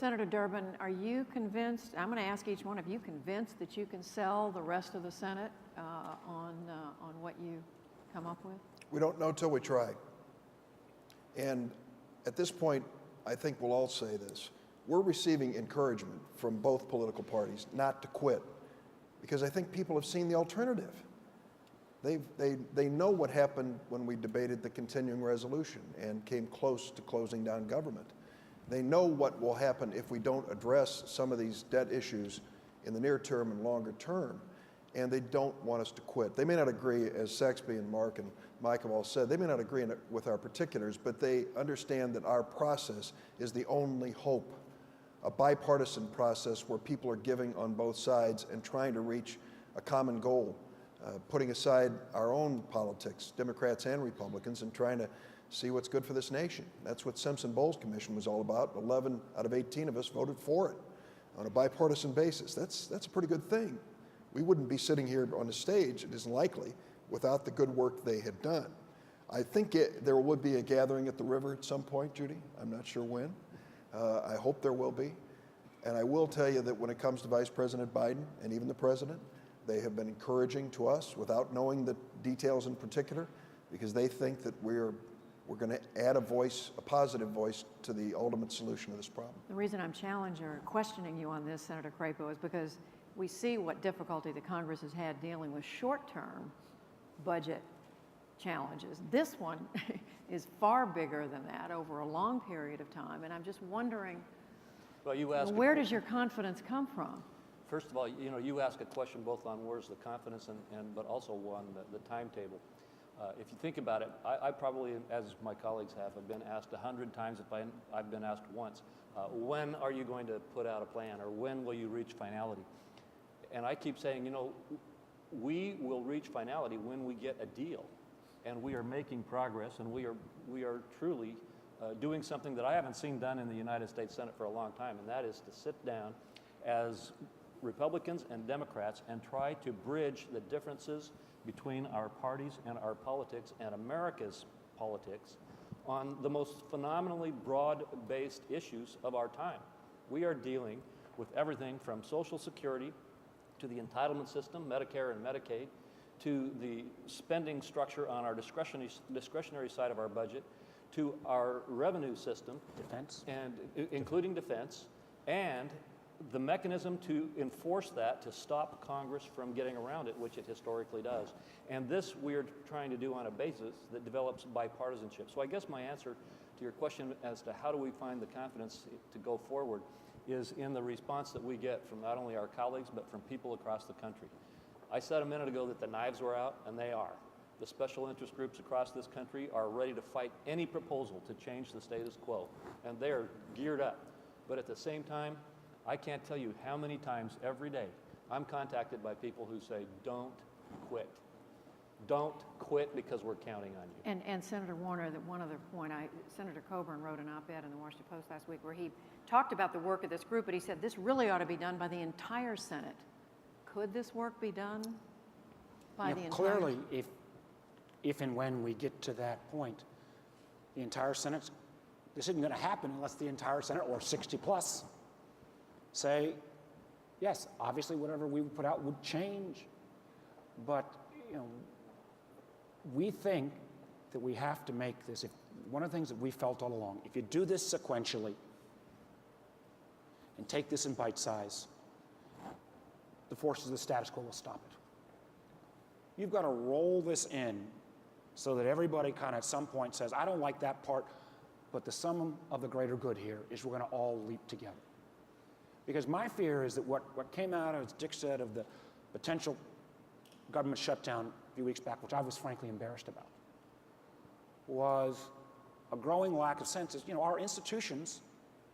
Senator Durbin, are you convinced, I'm going to ask each one of you, convinced that you can sell the rest of the Senate on what you come up with? We don't know till we try. And at this point, I think we'll all say this. We're receiving encouragement from both political parties not to quit, because I think people have seen the alternative. They know what happened when we debated the continuing resolution and came close to closing down government. They know what will happen if we don't address some of these debt issues in the near term and longer term, and they don't want us to quit. They may not agree, as Saxby and Mark and Mike have all said, they may not agree with our particulars, but they understand that our process is the only hope, a bipartisan process where people are giving on both sides and trying to reach a common goal, putting aside our own politics, Democrats and Republicans, and trying to see what's good for this nation. That's what Simpson-Bowles Commission was all about. 11 out of 18 of us voted for it on a bipartisan basis. That's a pretty good thing. We wouldn't be sitting here on the stage, it isn't likely, without the good work they had done. I think there would be a gathering at the river at some point, Judy. I'm not sure when. I hope there will be. And I will tell you that when it comes to Vice President Biden and even the President, they have been encouraging to us without knowing the details in particular, because they think that we're going to add a voice, a positive voice, to the ultimate solution of this problem. The reason I'm challenging or questioning you on this, Senator Crapo, is because we see what difficulty the Congress has had dealing with short-term budget challenges. This one is far bigger than that over a long period of time, and I'm just wondering, well, where does your confidence come from? First of all, you ask a question both on where's the confidence but also on the timetable. If you think about it, I probably, as my colleagues have been asked 100 times if I've been asked once, when are you going to put out a plan, or when will you reach finality? And I keep saying, we will reach finality when we get a deal. And we are making progress, and we are truly doing something that I haven't seen done in the United States Senate for a long time, and that is to sit down as Republicans and Democrats and try to bridge the differences between our parties and our politics and America's politics on the most phenomenally broad-based issues of our time. We are dealing with everything from Social Security to the entitlement system, Medicare and Medicaid, to the spending structure on our discretionary side of our budget, to our revenue system, defense, and including defense, and the mechanism to enforce that, to stop Congress from getting around it, which it historically does. And this we're trying to do on a basis that develops bipartisanship. So I guess my answer to your question as to how do we find the confidence to go forward is in the response that we get from not only our colleagues, but from people across the country. I said a minute ago that the knives were out, and they are. The special interest groups across this country are ready to fight any proposal to change the status quo, and they are geared up. But at the same time, I can't tell you how many times every day I'm contacted by people who say, don't quit. Don't quit because we're counting on you. And Senator Warner, that one other point, Senator Coburn wrote an op-ed in the Washington Post last week where he talked about the work of this group, but he said this really ought to be done by the entire Senate. Could this work be done by the entire? Clearly, if and when we get to that point, the entire Senate, this isn't going to happen unless the entire Senate, or 60 plus, say, yes, obviously whatever we put out would change, but we think that we have to make this, one of the things that we felt all along, if you do this sequentially and take this in bite size, the forces of the status quo will stop it. You've got to roll this in so that everybody kind of at some point says, I don't like that part, but the sum of the greater good here is we're going to all leap together. Because my fear is that what came out, as Dick said, of the potential government shutdown a few weeks back, which I was frankly embarrassed about, was a growing lack of sense. Our institutions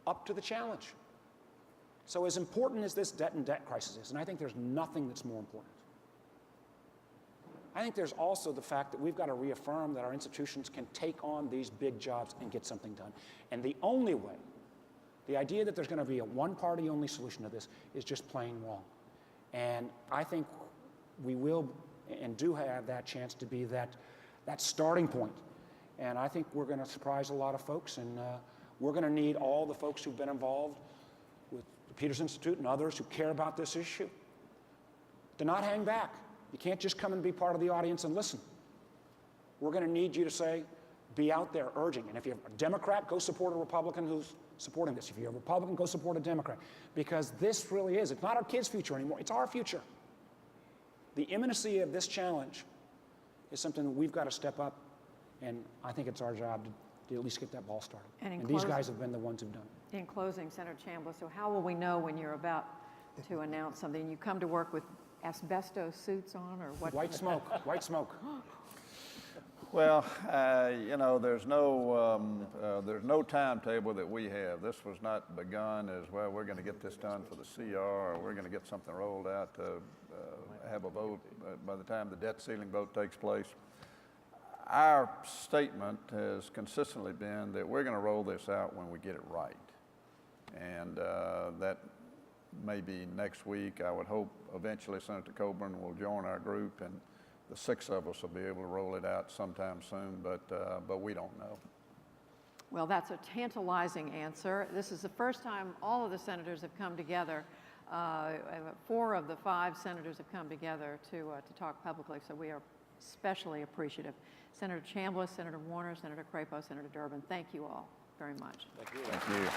up to the challenge. So as important as this debt and debt crisis is, and I think there's nothing that's more important, I think there's also the fact that we've got to reaffirm that our institutions can take on these big jobs and get something done. And the only way, the idea that there's going to be a one-party only solution to this is just plain wrong. And I think we will and do have that chance to be that starting point. And I think we're going to surprise a lot of folks, and we're going to need all the folks who've been involved with the Peters Institute and others who care about this issue, to not hang back. You can't just come and be part of the audience and listen. We're going to need you to say, be out there urging. And if you're a Democrat, go support a Republican who's supporting this. If you're a Republican, go support a Democrat. Because this really is, it's not our kids' future anymore, it's our future. The imminency of this challenge is something that we've got to step up, and I think it's our job to at least get that ball started. And these guys have been the ones who've done it. In closing, Senator Chambliss, so how will we know when you're about to announce something? You come to work with asbestos suits on, or what? White smoke, white smoke. Well, you know, there's no timetable that we have. This was not begun as, well, we're going to get this done for the CR, or we're going to get something rolled out to have a vote by the time the debt ceiling vote takes place. Our statement has consistently been that we're going to roll this out when we get it right. And that may be next week. I would hope eventually Senator Coburn will join our group, and the 6 of us will be able to roll it out sometime soon, but we don't know. Well, that's a tantalizing answer. This is the first time all of the senators have come together. 4 of the 5 senators have come together to talk publicly, so we are especially appreciative. Senator Chambliss, Senator Warner, Senator Crapo, Senator Durbin, thank you all very much. Thank you. Thank you.